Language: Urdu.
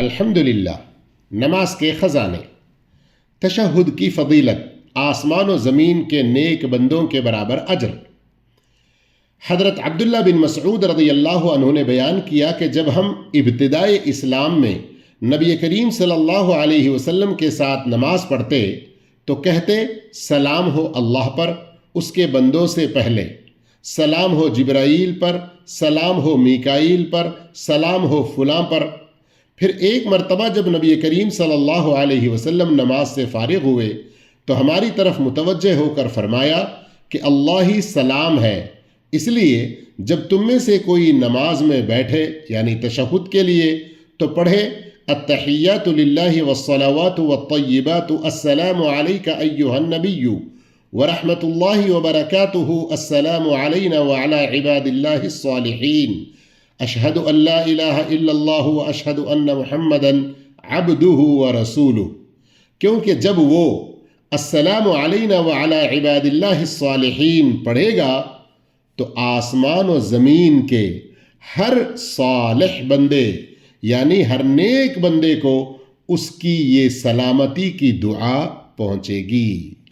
الحمدللہ، نماز کے خزانے۔ تشہد کی فضیلت، آسمان و زمین کے نیک بندوں کے برابر اجر۔ حضرت عبداللہ بن مسعود رضی اللہ عنہ نے بیان کیا کہ جب ہم ابتدائے اسلام میں نبی کریم صلی اللہ علیہ وسلم کے ساتھ نماز پڑھتے تو کہتے سلام ہو اللہ پر، اس کے بندوں سے پہلے، سلام ہو جبرائیل پر، سلام ہو میکائیل پر، سلام ہو فلاں پر۔ پھر ایک مرتبہ جب نبی کریم صلی اللہ علیہ وسلم نماز سے فارغ ہوئے تو ہماری طرف متوجہ ہو کر فرمایا کہ اللہ ہی سلام ہے، اس لیے جب تم میں سے کوئی نماز میں بیٹھے یعنی تشہد کے لیے تو پڑھے التحیات للہ والصلوات والطیبات السلام علیک ایہا النبی ورحمۃ اللہ وبرکاتہ السلام علینا وعلی عباد اللہ الصالحین اشہد ان لا الہ الا اللہ واشہد ان محمدا عبدہ ورسولہ۔ کیونکہ جب وہ السلام علینا وعلی عباد اللہ الصالحین پڑھے گا تو آسمان و زمین کے ہر صالح بندے یعنی ہر نیک بندے کو اس کی یہ سلامتی کی دعا پہنچے گی۔